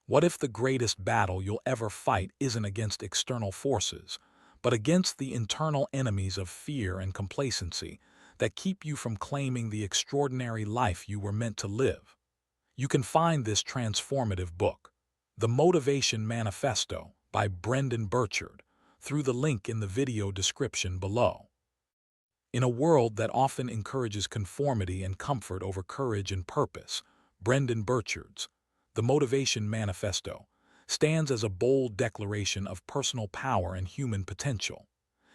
What if the greatest battle you'll ever fight isn't against external forces, but against the internal enemies of fear and complacency that keep you from claiming the extraordinary life you were meant to live? You can find this transformative book, The Motivation Manifesto by Brendon Burchard, through the link in the video description below. In a world that often encourages conformity and comfort over courage and purpose, Brendon Burchard's The Motivation Manifesto stands as a bold declaration of personal power and human potential.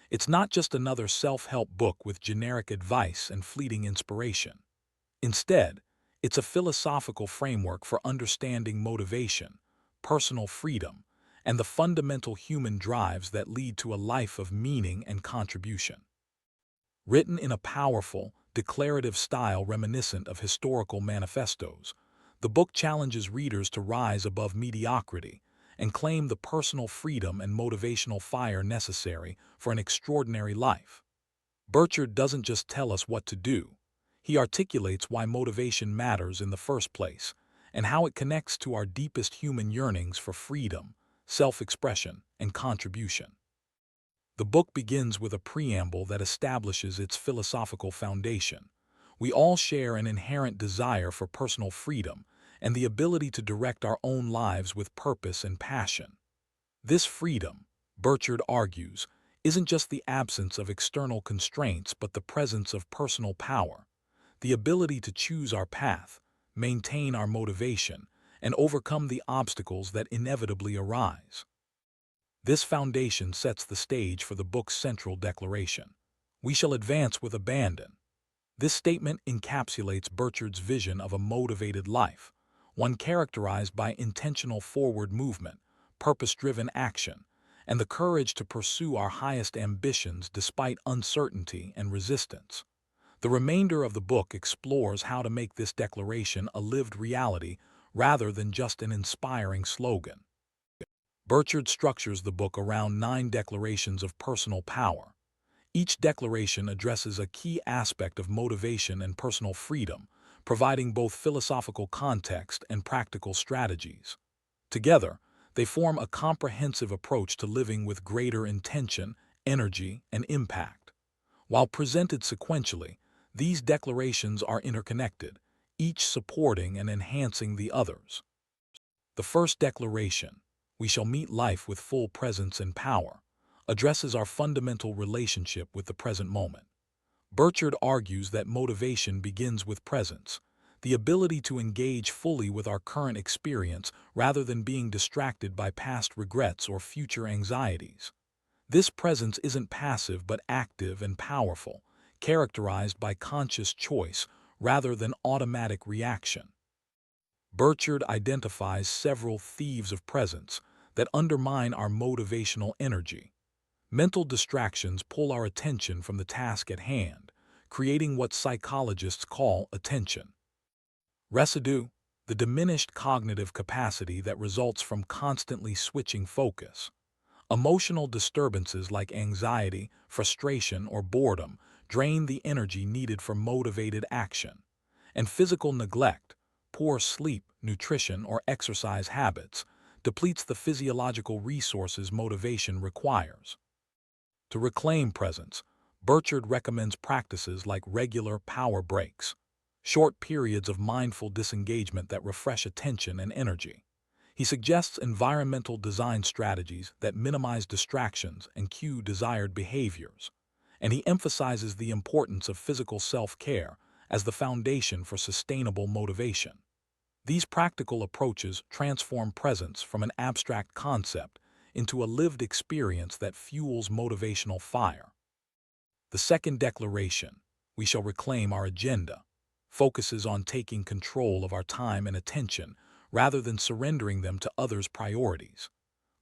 It's not just another self-help book with generic advice and fleeting inspiration. Instead, it's a philosophical framework for understanding motivation, personal freedom, and the fundamental human drives that lead to a life of meaning and contribution. Written in a powerful, declarative style reminiscent of historical manifestos, the book challenges readers to rise above mediocrity and claim the personal freedom and motivational fire necessary for an extraordinary life. Burchard doesn't just tell us what to do, he articulates why motivation matters in the first place and how it connects to our deepest human yearnings for freedom, self-expression, and contribution. The book begins with a preamble that establishes its philosophical foundation. We all share an inherent desire for personal freedom and the ability to direct our own lives with purpose and passion. This freedom, Burchard argues, isn't just the absence of external constraints but the presence of personal power, the ability to choose our path, maintain our motivation, and overcome the obstacles that inevitably arise. This foundation sets the stage for the book's central declaration. We shall advance with abandon. This statement encapsulates Burchard's vision of a motivated life, one characterized by intentional forward movement, purpose-driven action, and the courage to pursue our highest ambitions despite uncertainty and resistance. The remainder of the book explores how to make this declaration a lived reality rather than just an inspiring slogan. Burchard structures the book around 9 declarations of personal power. Each declaration addresses a key aspect of motivation and personal freedom, providing both philosophical context and practical strategies. Together, they form a comprehensive approach to living with greater intention, energy, and impact. While presented sequentially, these declarations are interconnected, each supporting and enhancing the others. The first declaration, "We shall meet life with full presence and power," addresses our fundamental relationship with the present moment. Burchard argues that motivation begins with presence, the ability to engage fully with our current experience rather than being distracted by past regrets or future anxieties. This presence isn't passive but active and powerful, characterized by conscious choice rather than automatic reaction. Burchard identifies several thieves of presence that undermine our motivational energy. Mental distractions pull our attention from the task at hand, creating what psychologists call attention residue, the diminished cognitive capacity that results from constantly switching focus. Emotional disturbances like anxiety, frustration, or boredom drain the energy needed for motivated action. And physical neglect, poor sleep, nutrition, or exercise habits, depletes the physiological resources motivation requires. To reclaim presence, Burchard recommends practices like regular power breaks, short periods of mindful disengagement that refresh attention and energy. He suggests environmental design strategies that minimize distractions and cue desired behaviors, and he emphasizes the importance of physical self-care as the foundation for sustainable motivation. These practical approaches transform presence from an abstract concept into a lived experience that fuels motivational fire. The second declaration, "We shall reclaim our agenda," focuses on taking control of our time and attention rather than surrendering them to others' priorities.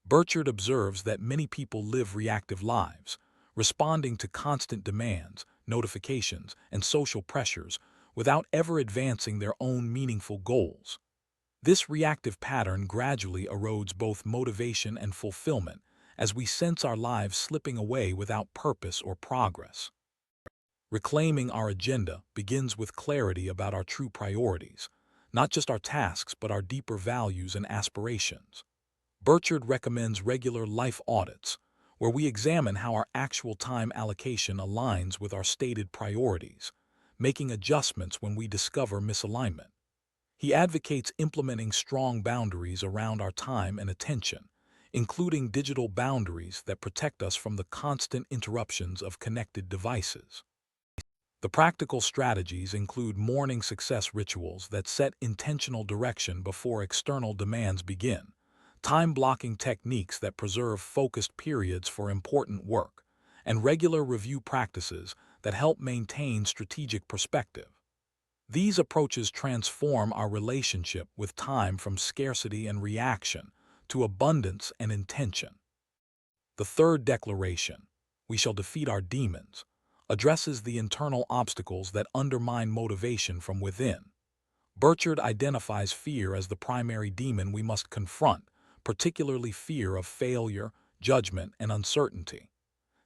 Burchard observes that many people live reactive lives, responding to constant demands, notifications, and social pressures without ever advancing their own meaningful goals. This reactive pattern gradually erodes both motivation and fulfillment as we sense our lives slipping away without purpose or progress. Reclaiming our agenda begins with clarity about our true priorities, not just our tasks but our deeper values and aspirations. Burchard recommends regular life audits, where we examine how our actual time allocation aligns with our stated priorities, making adjustments when we discover misalignment. He advocates implementing strong boundaries around our time and attention, including digital boundaries that protect us from the constant interruptions of connected devices. The practical strategies include morning success rituals that set intentional direction before external demands begin, time-blocking techniques that preserve focused periods for important work, and regular review practices that help maintain strategic perspective. These approaches transform our relationship with time from scarcity and reaction to abundance and intention. The third declaration, "We shall defeat our demons," addresses the internal obstacles that undermine motivation from within. Burchard identifies fear as the primary demon we must confront, particularly fear of failure, judgment, and uncertainty.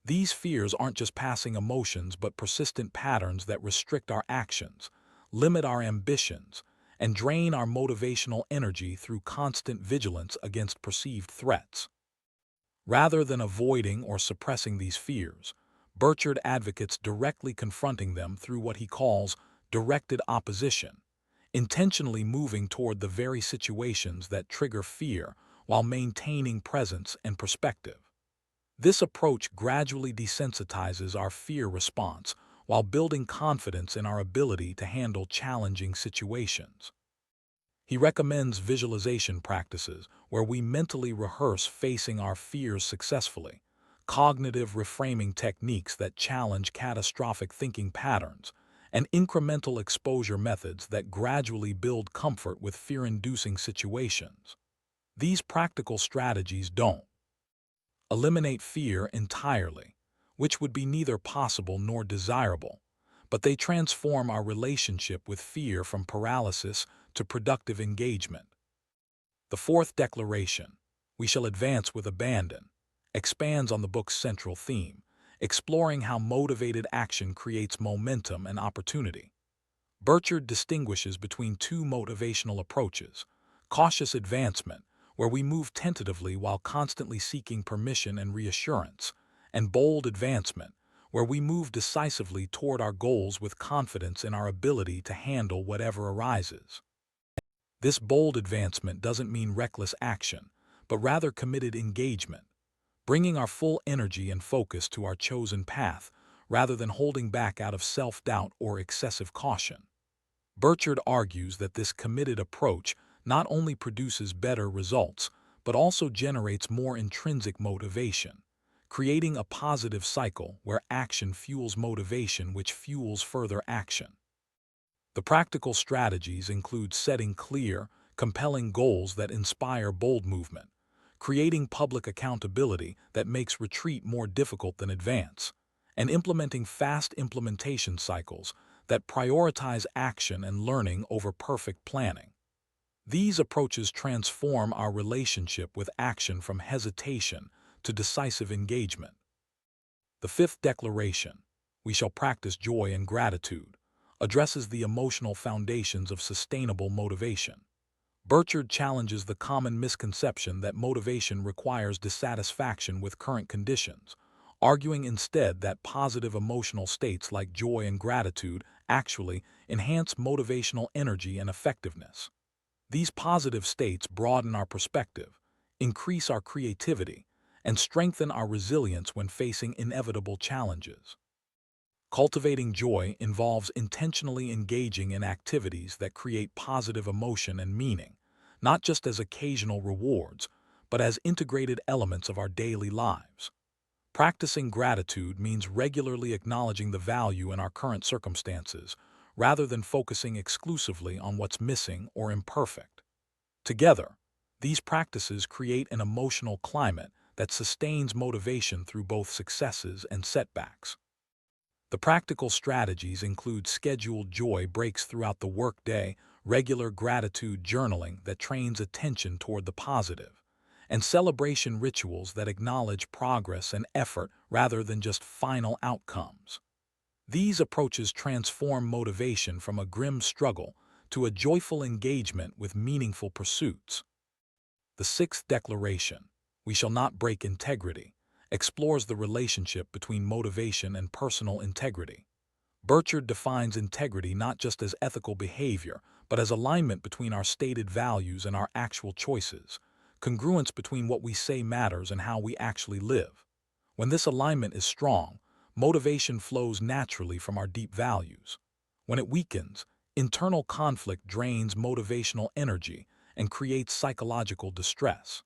These fears aren't just passing emotions but persistent patterns that restrict our actions, limit our ambitions, and drain our motivational energy through constant vigilance against perceived threats. Rather than avoiding or suppressing these fears, Burchard advocates directly confronting them through what he calls directed opposition, intentionally moving toward the very situations that trigger fear while maintaining presence and perspective. This approach gradually desensitizes our fear response while building confidence in our ability to handle challenging situations. He recommends visualization practices where we mentally rehearse facing our fears successfully, cognitive reframing techniques that challenge catastrophic thinking patterns, and incremental exposure methods that gradually build comfort with fear-inducing situations. These practical strategies don't eliminate fear entirely, which would be neither possible nor desirable, but they transform our relationship with fear from paralysis to productive engagement. The fourth declaration, "We shall advance with abandon," expands on the book's central theme, exploring how motivated action creates momentum and opportunity. Burchard distinguishes between two motivational approaches: cautious advancement, where we move tentatively while constantly seeking permission and reassurance, and bold advancement, where we move decisively toward our goals with confidence in our ability to handle whatever arises. This bold advancement doesn't mean reckless action, but rather committed engagement, bringing our full energy and focus to our chosen path rather than holding back out of self-doubt or excessive caution. Burchard argues that this committed approach not only produces better results, but also generates more intrinsic motivation, creating a positive cycle where action fuels motivation, which fuels further action. The practical strategies include setting clear, compelling goals that inspire bold movement, creating public accountability that makes retreat more difficult than advance, and implementing fast implementation cycles that prioritize action and learning over perfect planning. These approaches transform our relationship with action from hesitation to decisive engagement. The fifth declaration, "We shall practice joy and gratitude," addresses the emotional foundations of sustainable motivation. Burchard challenges the common misconception that motivation requires dissatisfaction with current conditions, arguing instead that positive emotional states like joy and gratitude actually enhance motivational energy and effectiveness. These positive states broaden our perspective, increase our creativity, and strengthen our resilience when facing inevitable challenges. Cultivating joy involves intentionally engaging in activities that create positive emotion and meaning, not just as occasional rewards, but as integrated elements of our daily lives. Practicing gratitude means regularly acknowledging the value in our current circumstances, rather than focusing exclusively on what's missing or imperfect. Together, these practices create an emotional climate that sustains motivation through both successes and setbacks. The practical strategies include scheduled joy breaks throughout the workday, regular gratitude journaling that trains attention toward the positive, and celebration rituals that acknowledge progress and effort rather than just final outcomes. These approaches transform motivation from a grim struggle to a joyful engagement with meaningful pursuits. The sixth declaration, "We shall not break integrity," explores the relationship between motivation and personal integrity. Burchard defines integrity not just as ethical behavior, but as alignment between our stated values and our actual choices. Congruence between what we say matters and how we actually live. When this alignment is strong, motivation flows naturally from our deep values. When it weakens, internal conflict drains motivational energy and creates psychological distress.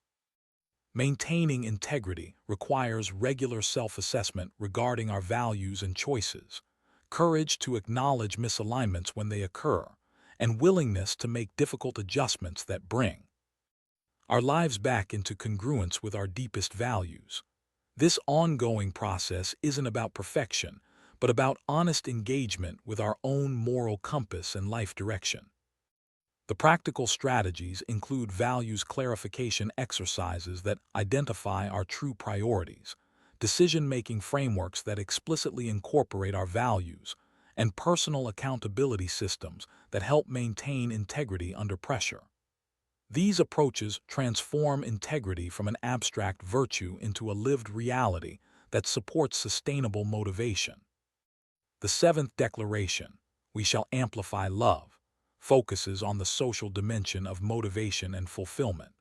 Maintaining integrity requires regular self-assessment regarding our values and choices, courage to acknowledge misalignments when they occur, and willingness to make difficult adjustments that bring our lives back into congruence with our deepest values. This ongoing process isn't about perfection, but about honest engagement with our own moral compass and life direction. The practical strategies include values clarification exercises that identify our true priorities, decision-making frameworks that explicitly incorporate our values, and personal accountability systems that help maintain integrity under pressure. These approaches transform integrity from an abstract virtue into a lived reality that supports sustainable motivation. The seventh declaration, "We shall amplify love," focuses on the social dimension of motivation and fulfillment.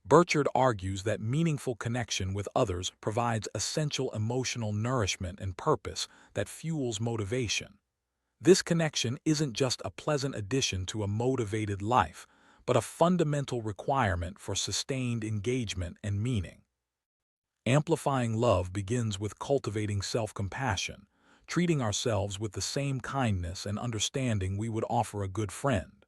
Burchard argues that meaningful connection with others provides essential emotional nourishment and purpose that fuels motivation. This connection isn't just a pleasant addition to a motivated life, but a fundamental requirement for sustained engagement and meaning. Amplifying love begins with cultivating self-compassion, treating ourselves with the same kindness and understanding we would offer a good friend.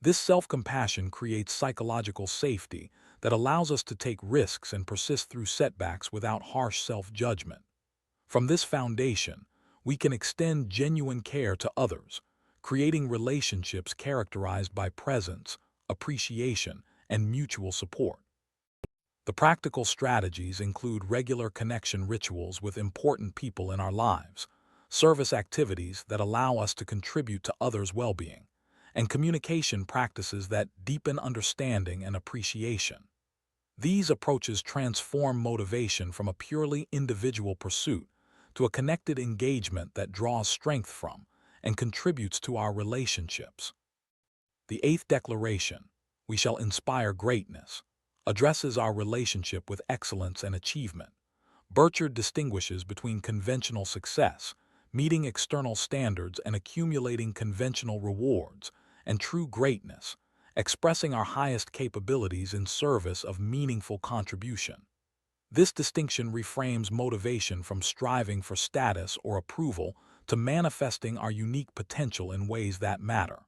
This self-compassion creates psychological safety that allows us to take risks and persist through setbacks without harsh self-judgment. From this foundation, we can extend genuine care to others, creating relationships characterized by presence, appreciation, and mutual support. The practical strategies include regular connection rituals with important people in our lives, service activities that allow us to contribute to others' well-being, and communication practices that deepen understanding and appreciation. These approaches transform motivation from a purely individual pursuit to a connected engagement that draws strength from and contributes to our relationships. The eighth declaration, "We shall inspire greatness," addresses our relationship with excellence and achievement. Burchard distinguishes between conventional success, meeting external standards and accumulating conventional rewards, and true greatness, expressing our highest capabilities in service of meaningful contribution. This distinction reframes motivation from striving for status or approval to manifesting our unique potential in ways that matter.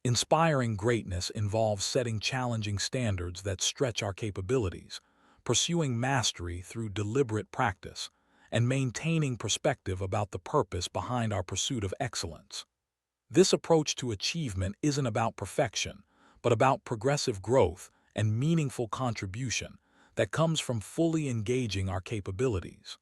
Inspiring greatness involves setting challenging standards that stretch our capabilities, pursuing mastery through deliberate practice, and maintaining perspective about the purpose behind our pursuit of excellence. This approach to achievement isn't about perfection, but about progressive growth and meaningful contribution that comes from fully engaging our capabilities.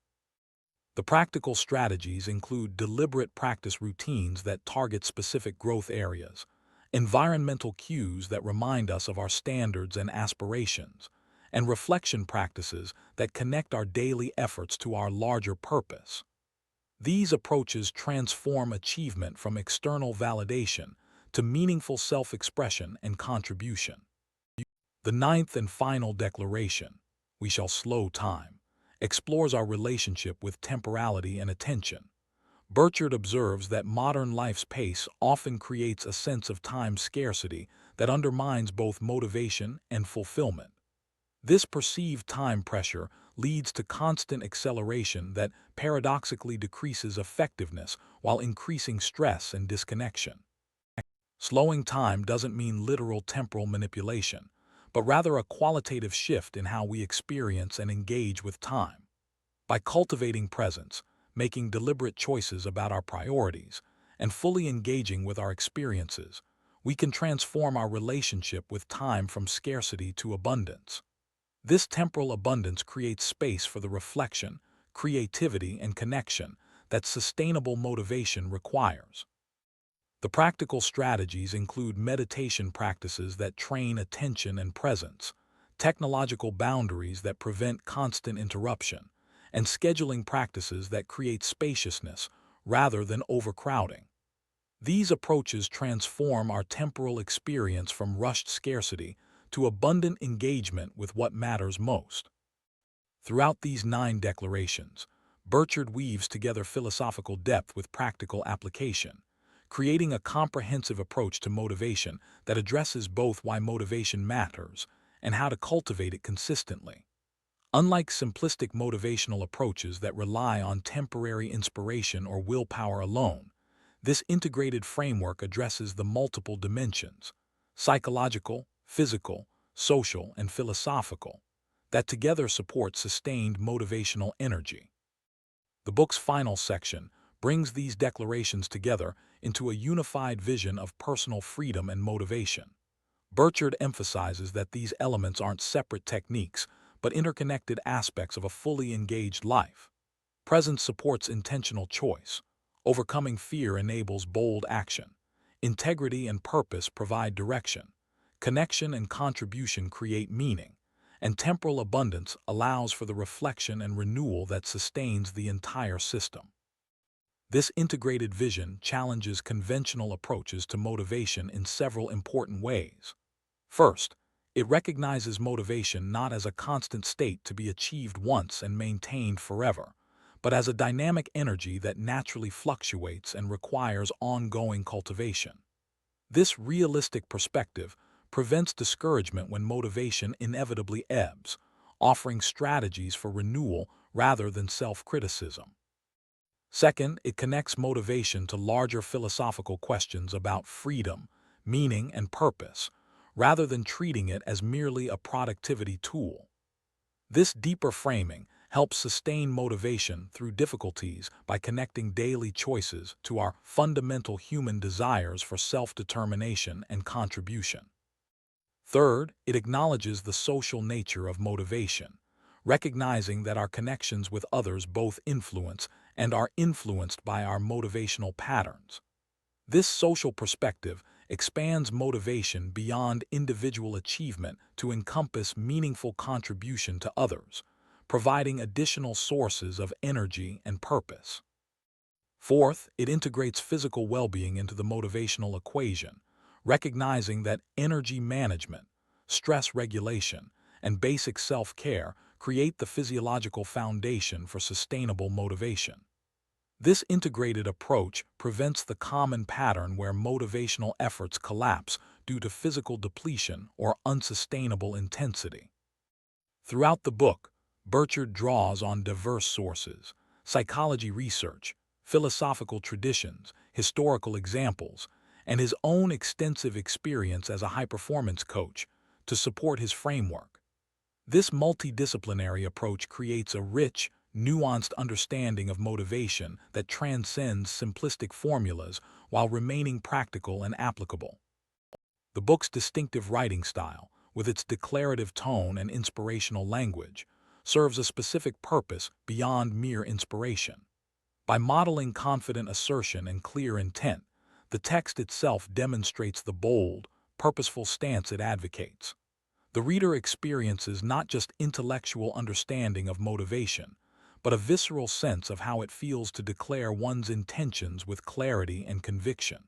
The practical strategies include deliberate practice routines that target specific growth areas, environmental cues that remind us of our standards and aspirations, and reflection practices that connect our daily efforts to our larger purpose. These approaches transform achievement from external validation to meaningful self-expression and contribution. The ninth and final declaration, "We shall slow time," explores our relationship with temporality and attention. Burchard observes that modern life's pace often creates a sense of time scarcity that undermines both motivation and fulfillment. This perceived time pressure leads to constant acceleration that paradoxically decreases effectiveness while increasing stress and disconnection. Slowing time doesn't mean literal temporal manipulation, but rather a qualitative shift in how we experience and engage with time. By cultivating presence, making deliberate choices about our priorities, and fully engaging with our experiences, we can transform our relationship with time from scarcity to abundance. This temporal abundance creates space for the reflection, creativity, and connection that sustainable motivation requires. The practical strategies include meditation practices that train attention and presence, technological boundaries that prevent constant interruption, and scheduling practices that create spaciousness rather than overcrowding. These approaches transform our temporal experience from rushed scarcity to abundant engagement with what matters most. Throughout these 9 declarations, Burchard weaves together philosophical depth with practical application, creating a comprehensive approach to motivation that addresses both why motivation matters and how to cultivate it consistently. Unlike simplistic motivational approaches that rely on temporary inspiration or willpower alone, this integrated framework addresses the multiple dimensions, psychological, physical, social, and philosophical, that together support sustained motivational energy. The book's final section brings these declarations together into a unified vision of personal freedom and motivation. Burchard emphasizes that these elements aren't separate techniques, but interconnected aspects of a fully engaged life. Presence supports intentional choice. Overcoming fear enables bold action. Integrity and purpose provide direction. Connection and contribution create meaning. And temporal abundance allows for the reflection and renewal that sustains the entire system. This integrated vision challenges conventional approaches to motivation in several important ways. First, it recognizes motivation not as a constant state to be achieved once and maintained forever, but as a dynamic energy that naturally fluctuates and requires ongoing cultivation. This realistic perspective prevents discouragement when motivation inevitably ebbs, offering strategies for renewal rather than self-criticism. Second, it connects motivation to larger philosophical questions about freedom, meaning, and purpose, rather than treating it as merely a productivity tool. This deeper framing helps sustain motivation through difficulties by connecting daily choices to our fundamental human desires for self-determination and contribution. Third, it acknowledges the social nature of motivation, recognizing that our connections with others both influence and are influenced by our motivational patterns. This social perspective expands motivation beyond individual achievement to encompass meaningful contribution to others, providing additional sources of energy and purpose. Fourth, it integrates physical well-being into the motivational equation, recognizing that energy management, stress regulation, and basic self-care create the physiological foundation for sustainable motivation. This integrated approach prevents the common pattern where motivational efforts collapse due to physical depletion or unsustainable intensity. Throughout the book, Burchard draws on diverse sources, psychology research, philosophical traditions, historical examples, and his own extensive experience as a high-performance coach to support his framework. This multidisciplinary approach creates a rich, nuanced understanding of motivation that transcends simplistic formulas while remaining practical and applicable. The book's distinctive writing style, with its declarative tone and inspirational language, serves a specific purpose beyond mere inspiration. By modeling confident assertion and clear intent, the text itself demonstrates the bold, purposeful stance it advocates. The reader experiences not just intellectual understanding of motivation, but a visceral sense of how it feels to declare one's intentions with clarity and conviction.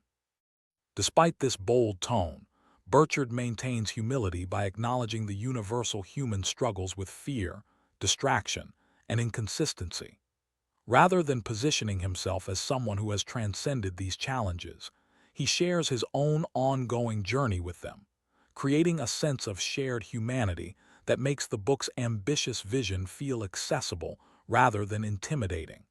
Despite this bold tone, Burchard maintains humility by acknowledging the universal human struggles with fear, distraction, and inconsistency. Rather than positioning himself as someone who has transcended these challenges, he shares his own ongoing journey with them, creating a sense of shared humanity that makes the book's ambitious vision feel accessible rather than intimidating.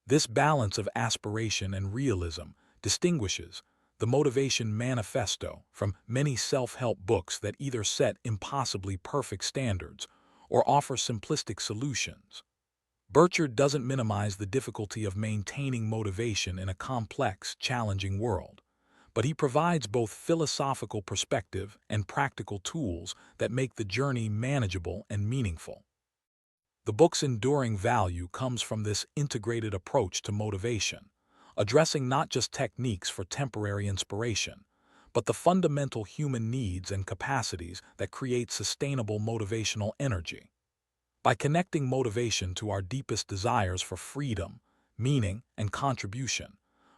This balance of aspiration and realism distinguishes the Motivation Manifesto from many self-help books that either set impossibly perfect standards or offer simplistic solutions. Burchard doesn't minimize the difficulty of maintaining motivation in a complex, challenging world, but he provides both philosophical perspective and practical tools that make the journey manageable and meaningful. The book's enduring value comes from this integrated approach to motivation, addressing not just techniques for temporary inspiration, but the fundamental human needs and capacities that create sustainable motivational energy. By connecting motivation to our deepest desires for freedom, meaning, and contribution,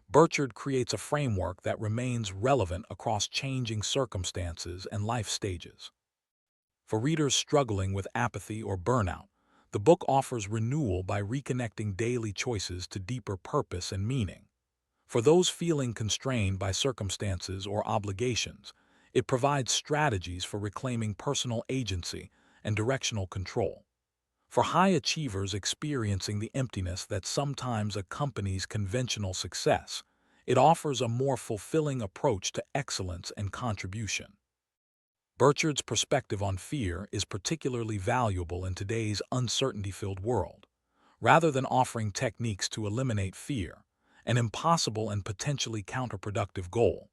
Burchard creates a framework that remains relevant across changing circumstances and life stages. For readers struggling with apathy or burnout, the book offers renewal by reconnecting daily choices to deeper purpose and meaning. For those feeling constrained by circumstances or obligations, it provides strategies for reclaiming personal agency and directional control. For high achievers experiencing the emptiness that sometimes accompanies conventional success, it offers a more fulfilling approach to excellence and contribution. Burchard's perspective on fear is particularly valuable in today's uncertainty-filled world. Rather than offering techniques to eliminate fear, an impossible and potentially counterproductive goal,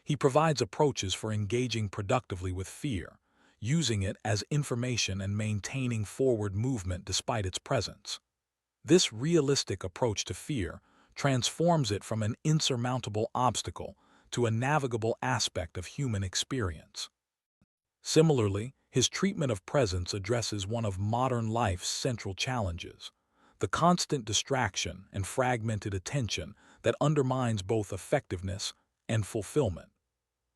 he provides approaches for engaging productively with fear, using it as information and maintaining forward movement despite its presence. This realistic approach to fear transforms it from an insurmountable obstacle to a navigable aspect of human experience. Similarly, his treatment of presence addresses one of modern life's central challenges: the constant distraction and fragmented attention that undermines both effectiveness and fulfillment.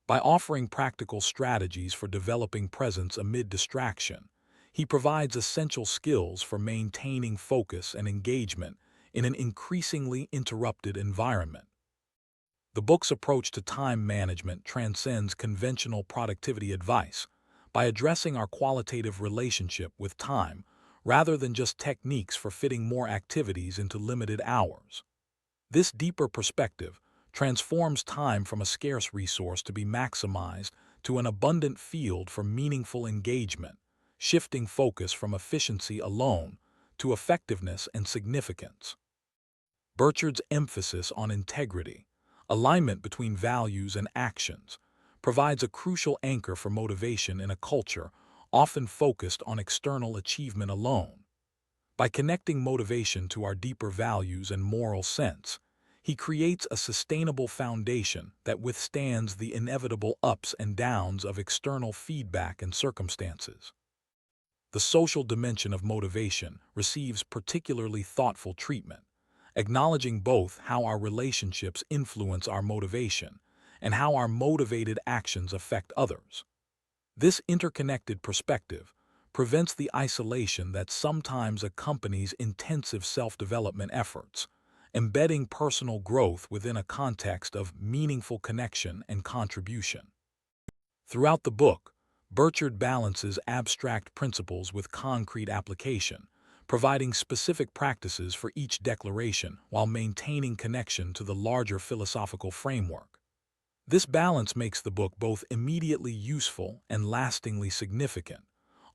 By offering practical strategies for developing presence amid distraction, he provides essential skills for maintaining focus and engagement in an increasingly interrupted environment. The book's approach to time management transcends conventional productivity advice by addressing our qualitative relationship with time rather than just techniques for fitting more activities into limited hours. This deeper perspective transforms time from a scarce resource to be maximized to an abundant field for meaningful engagement, shifting focus from efficiency alone to effectiveness and significance. Burchard's emphasis on integrity, alignment between values and actions, provides a crucial anchor for motivation in a culture often focused on external achievement alone. By connecting motivation to our deeper values and moral sense, he creates a sustainable foundation that withstands the inevitable ups and downs of external feedback and circumstances. The social dimension of motivation receives particularly thoughtful treatment, acknowledging both how our relationships influence our motivation and how our motivated actions affect others. This interconnected perspective prevents the isolation that sometimes accompanies intensive self-development efforts, embedding personal growth within a context of meaningful connection and contribution. Throughout the book, Burchard balances abstract principles with concrete application, providing specific practices for each declaration while maintaining connection to the larger philosophical framework. This balance makes the book both immediately useful and lastingly significant,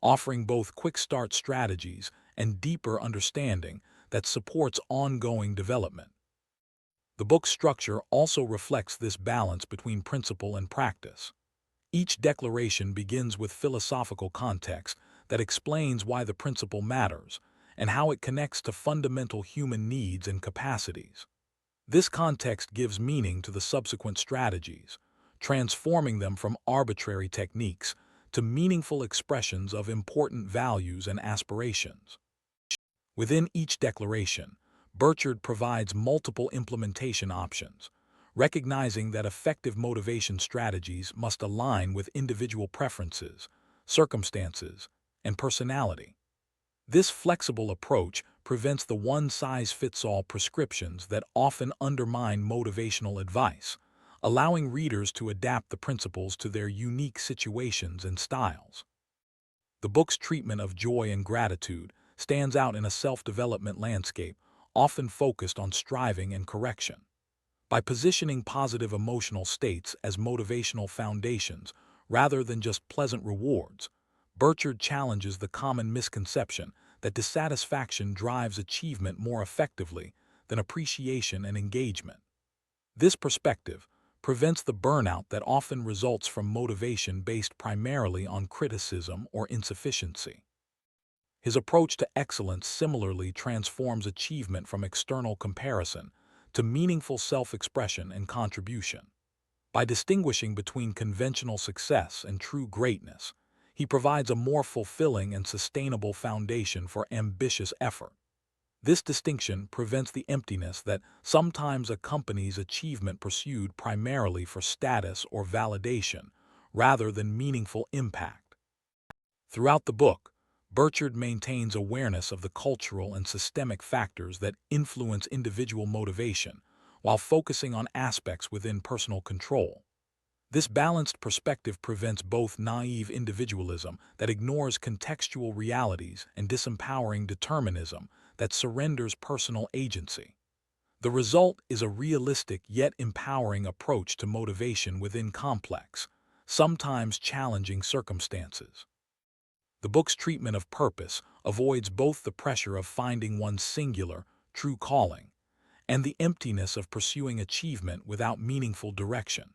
offering both quick-start strategies and deeper understanding that supports ongoing development. The book's structure also reflects this balance between principle and practice. Each declaration begins with philosophical context that explains why the principle matters and how it connects to fundamental human needs and capacities. This context gives meaning to the subsequent strategies, transforming them from arbitrary techniques to meaningful expressions of important values and aspirations. Within each declaration, Burchard provides multiple implementation options, recognizing that effective motivation strategies must align with individual preferences, circumstances, and personality. This flexible approach prevents the one-size-fits-all prescriptions that often undermine motivational advice, allowing readers to adapt the principles to their unique situations and styles. The book's treatment of joy and gratitude stands out in a self-development landscape often focused on striving and correction. By positioning positive emotional states as motivational foundations rather than just pleasant rewards, Burchard challenges the common misconception that dissatisfaction drives achievement more effectively than appreciation and engagement. This perspective prevents the burnout that often results from motivation based primarily on criticism or insufficiency. His approach to excellence similarly transforms achievement from external comparison to meaningful self-expression and contribution. By distinguishing between conventional success and true greatness, he provides a more fulfilling and sustainable foundation for ambitious effort. This distinction prevents the emptiness that sometimes accompanies achievement pursued primarily for status or validation, rather than meaningful impact. Throughout the book, Burchard maintains awareness of the cultural and systemic factors that influence individual motivation, while focusing on aspects within personal control. This balanced perspective prevents both naive individualism that ignores contextual realities and disempowering determinism that surrenders personal agency. The result is a realistic yet empowering approach to motivation within complex, sometimes challenging circumstances. The book's treatment of purpose avoids both the pressure of finding one's singular, true calling and the emptiness of pursuing achievement without meaningful direction.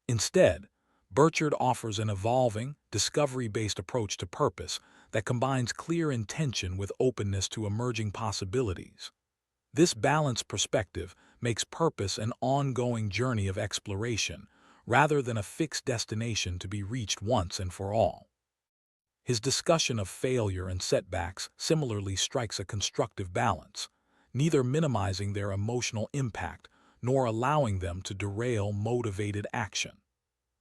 Instead, Burchard offers an evolving, discovery-based approach to purpose that combines clear intention with openness to emerging possibilities. This balanced perspective makes purpose an ongoing journey of exploration, rather than a fixed destination to be reached once and for all. His discussion of failure and setbacks similarly strikes a constructive balance, neither minimizing their emotional impact nor allowing them to derail motivated action.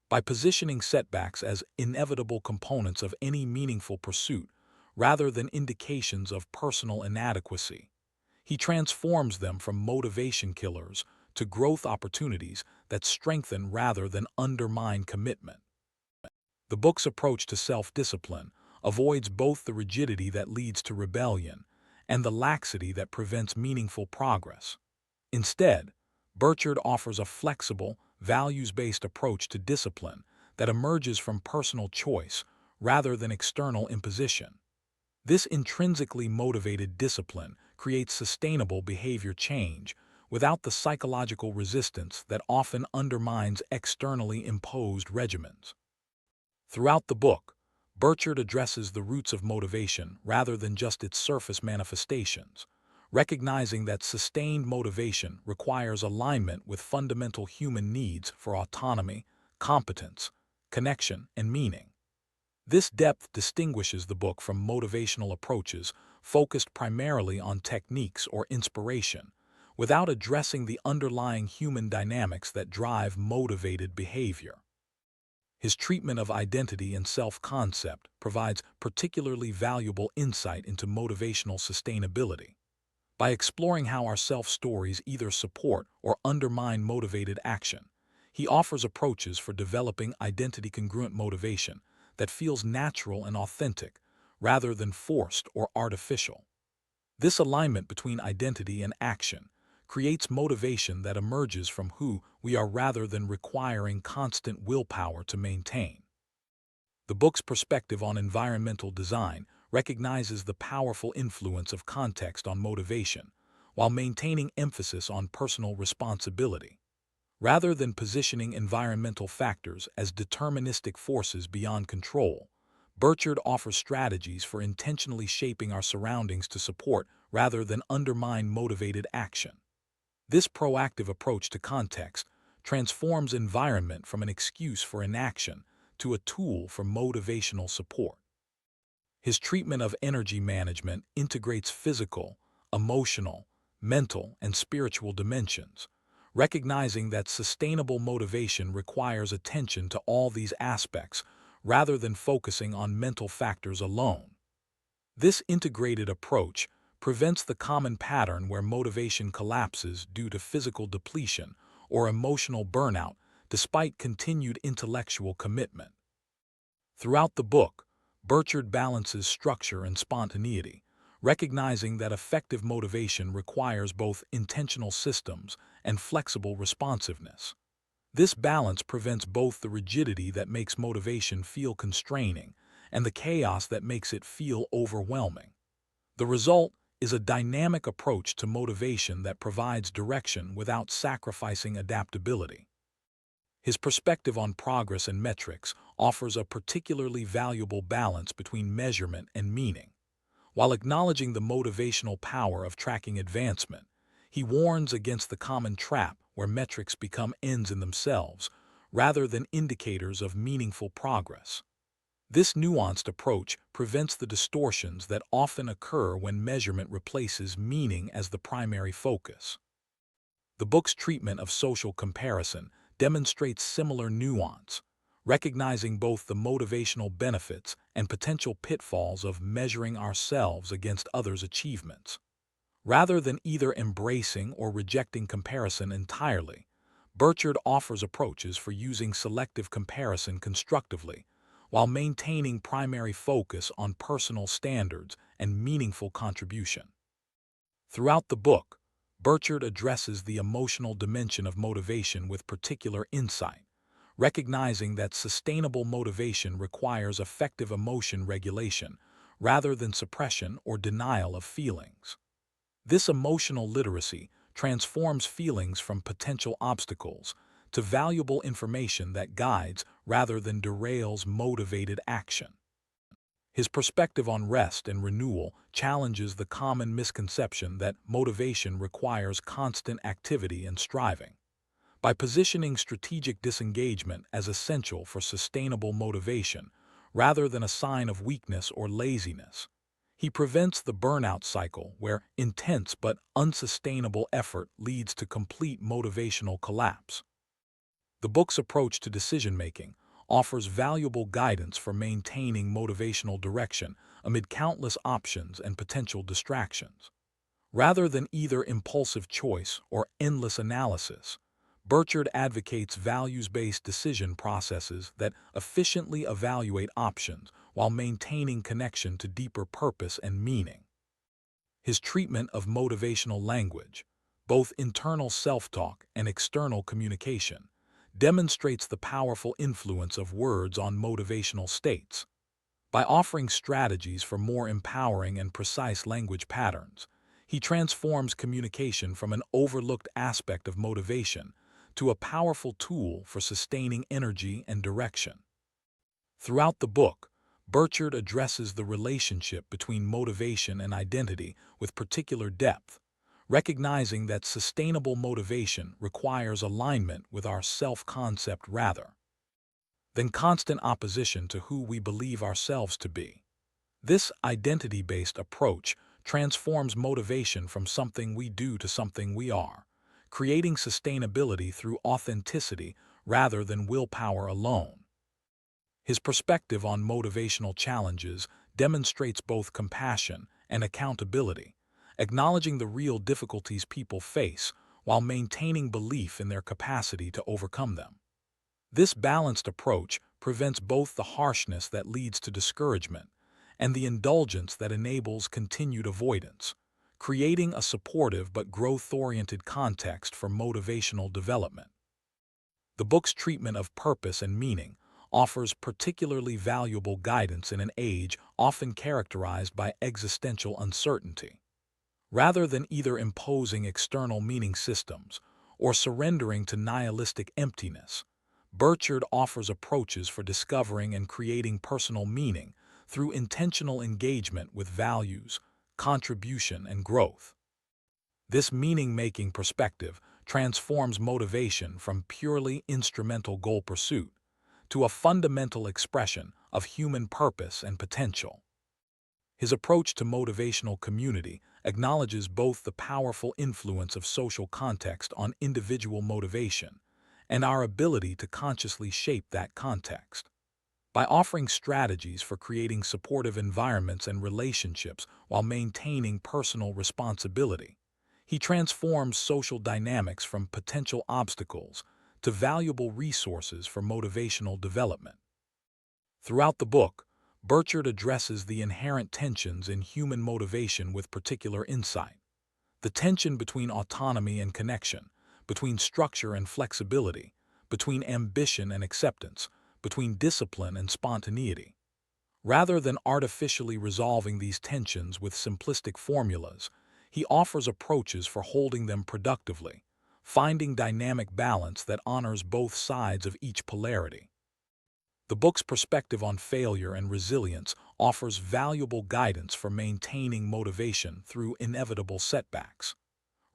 By positioning setbacks as inevitable components of any meaningful pursuit, rather than indications of personal inadequacy, he transforms them from motivation killers to growth opportunities that strengthen rather than undermine commitment. The book's approach to self-discipline avoids both the rigidity that leads to rebellion and the laxity that prevents meaningful progress. Instead, Burchard offers a flexible, values-based approach to discipline that emerges from personal choice rather than external imposition. This intrinsically motivated discipline creates sustainable behavior change without the psychological resistance that often undermines externally imposed regimens. Throughout the book, Burchard addresses the roots of motivation rather than just its surface manifestations, recognizing that sustained motivation requires alignment with fundamental human needs for autonomy, competence, connection, and meaning. This depth distinguishes the book from motivational approaches focused primarily on techniques or inspiration, without addressing the underlying human dynamics that drive motivated behavior. His treatment of identity and self-concept provides particularly valuable insight into motivational sustainability. By exploring how our self-stories either support or undermine motivated action, he offers approaches for developing identity-congruent motivation that feels natural and authentic, rather than forced or artificial. This alignment between identity and action creates motivation that emerges from who we are rather than requiring constant willpower to maintain. The book's perspective on environmental design recognizes the powerful influence of context on motivation, while maintaining emphasis on personal responsibility. Rather than positioning environmental factors as deterministic forces beyond control, Burchard offers strategies for intentionally shaping our surroundings to support rather than undermine motivated action. This proactive approach to context transforms environment from an excuse for inaction to a tool for motivational support. His treatment of energy management integrates physical, emotional, mental, and spiritual dimensions, recognizing that sustainable motivation requires attention to all these aspects rather than focusing on mental factors alone. This integrated approach prevents the common pattern where motivation collapses due to physical depletion or emotional burnout despite continued intellectual commitment. Throughout the book, Burchard balances structure and spontaneity, recognizing that effective motivation requires both intentional systems and flexible responsiveness. This balance prevents both the rigidity that makes motivation feel constraining and the chaos that makes it feel overwhelming. The result is a dynamic approach to motivation that provides direction without sacrificing adaptability. His perspective on progress and metrics offers a particularly valuable balance between measurement and meaning. While acknowledging the motivational power of tracking advancement, He warns against the common trap where metrics become ends in themselves, rather than indicators of meaningful progress. This nuanced approach prevents the distortions that often occur when measurement replaces meaning as the primary focus. The book's treatment of social comparison demonstrates similar nuance, recognizing both the motivational benefits and potential pitfalls of measuring ourselves against others' achievements. Rather than either embracing or rejecting comparison entirely, Burchard offers approaches for using selective comparison constructively, while maintaining primary focus on personal standards and meaningful contribution. Throughout the book, Burchard addresses the emotional dimension of motivation with particular insight, recognizing that sustainable motivation requires effective emotion regulation rather than suppression or denial of feelings. This emotional literacy transforms feelings from potential obstacles to valuable information that guides rather than derails motivated action. His perspective on rest and renewal challenges the common misconception that motivation requires constant activity and striving. By positioning strategic disengagement as essential for sustainable motivation, rather than a sign of weakness or laziness, he prevents the burnout cycle where intense but unsustainable effort leads to complete motivational collapse. The book's approach to decision-making offers valuable guidance for maintaining motivational direction amid countless options and potential distractions. Rather than either impulsive choice or endless analysis, Burchard advocates values-based decision processes that efficiently evaluate options while maintaining connection to deeper purpose and meaning. His treatment of motivational language, both internal self-talk and external communication, demonstrates the powerful influence of words on motivational states. By offering strategies for more empowering and precise language patterns, he transforms communication from an overlooked aspect of motivation to a powerful tool for sustaining energy and direction. Throughout the book, Burchard addresses the relationship between motivation and identity with particular depth, recognizing that sustainable motivation requires alignment with our self-concept rather than constant opposition to who we believe ourselves to be. This identity-based approach transforms motivation from something we do to something we are, creating sustainability through authenticity rather than willpower alone. His perspective on motivational challenges demonstrates both compassion and accountability, acknowledging the real difficulties people face while maintaining belief in their capacity to overcome them. This balanced approach prevents both the harshness that leads to discouragement and the indulgence that enables continued avoidance, creating a supportive but growth-oriented context for motivational development. The book's treatment of purpose and meaning offers particularly valuable guidance in an age often characterized by existential uncertainty. Rather than either imposing external meaning systems or surrendering to nihilistic emptiness, Burchard offers approaches for discovering and creating personal meaning through intentional engagement with values, contribution, and growth. This meaning-making perspective transforms motivation from purely instrumental goal pursuit to a fundamental expression of human purpose and potential. His approach to motivational community acknowledges both the powerful influence of social context on individual motivation and our ability to consciously shape that context. By offering strategies for creating supportive environments and relationships while maintaining personal responsibility, he transforms social dynamics from potential obstacles to valuable resources for motivational development. Throughout the book, Burchard addresses the inherent tensions in human motivation with particular insight. The tension between autonomy and connection, between structure and flexibility, between ambition and acceptance, between discipline and spontaneity. Rather than artificially resolving these tensions with simplistic formulas, he offers approaches for holding them productively, finding dynamic balance that honors both sides of each polarity. The book's perspective on failure and resilience offers valuable guidance for maintaining motivation through inevitable setbacks.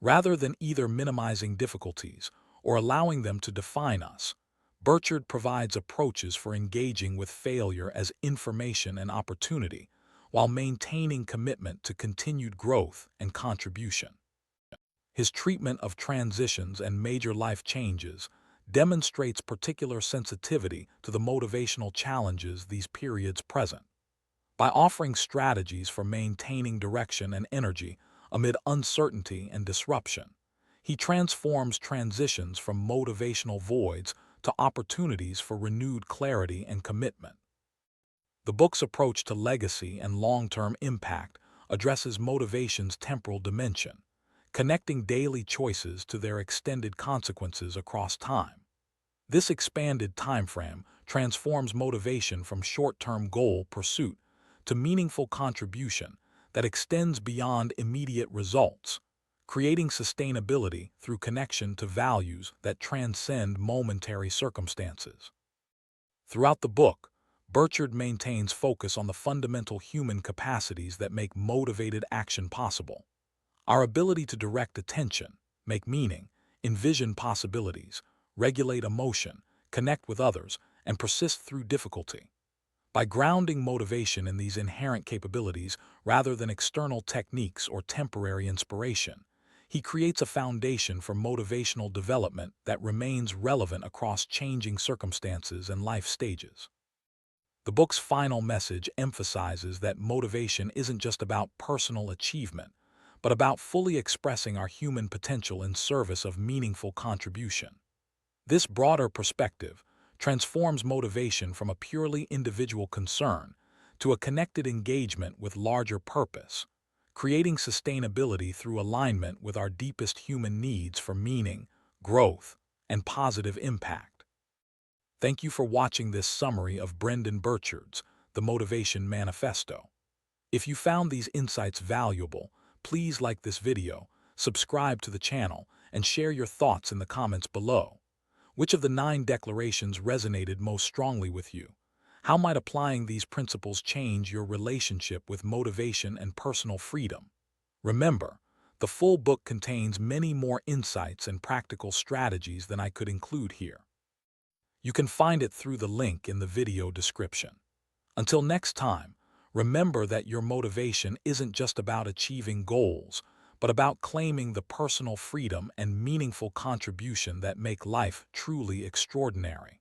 Rather than either minimizing difficulties or allowing them to define us, Burchard provides approaches for engaging with failure as information and opportunity, while maintaining commitment to continued growth and contribution. His treatment of transitions and major life changes demonstrates particular sensitivity to the motivational challenges these periods present. By offering strategies for maintaining direction and energy amid uncertainty and disruption, he transforms transitions from motivational voids to opportunities for renewed clarity and commitment. The book's approach to legacy and long-term impact addresses motivation's temporal dimension, connecting daily choices to their extended consequences across time. This expanded timeframe transforms motivation from short-term goal pursuit to meaningful contribution that extends beyond immediate results, creating sustainability through connection to values that transcend momentary circumstances. Throughout the book, Burchard maintains focus on the fundamental human capacities that make motivated action possible. Our ability to direct attention, make meaning, envision possibilities, regulate emotion, connect with others, and persist through difficulty. By grounding motivation in these inherent capabilities rather than external techniques or temporary inspiration, he creates a foundation for motivational development that remains relevant across changing circumstances and life stages. The book's final message emphasizes that motivation isn't just about personal achievement, but about fully expressing our human potential in service of meaningful contribution. This broader perspective transforms motivation from a purely individual concern to a connected engagement with larger purpose, creating sustainability through alignment with our deepest human needs for meaning, growth, and positive impact. Thank you for watching this summary of Brendon Burchard's The Motivation Manifesto. If you found these insights valuable, please like this video, subscribe to the channel, and share your thoughts in the comments below. Which of the 9 declarations resonated most strongly with you? How might applying these principles change your relationship with motivation and personal freedom? Remember, the full book contains many more insights and practical strategies than I could include here. You can find it through the link in the video description. Until next time, remember that your motivation isn't just about achieving goals, but about claiming the personal freedom and meaningful contribution that make life truly extraordinary.